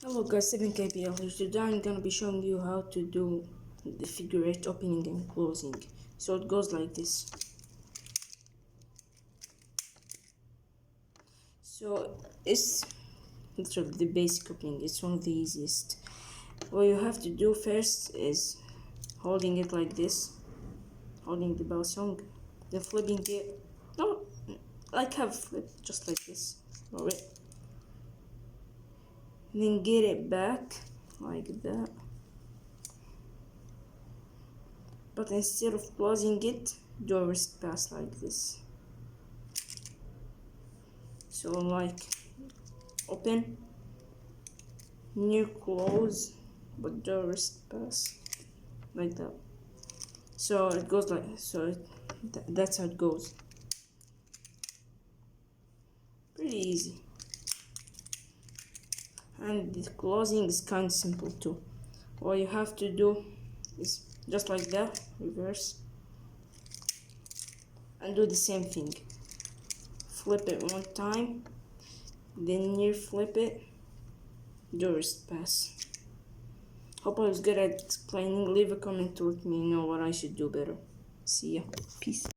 Hello guys, 7KPL here. Today I'm gonna be showing you how to do the figure 8 opening and closing. So it goes like this. So it's literally the basic opening. It's one of the easiest. What you have to do first is holding it like this, holding the Balisong, then flipping it. No, like have flip, just like this. Alright. Then get it back like that, but instead of closing it, do a wrist pass like this. So like open, near close, but do a wrist pass like that. So it goes like so. That's how it goes. Pretty easy. And the closing is kind of simple too. All you have to do is just like that, reverse, and do the same thing. Flip it one time, then near flip it, do wrist pass. Hope I was good at explaining. Leave a comment to let me know what I should do better. See ya. Peace.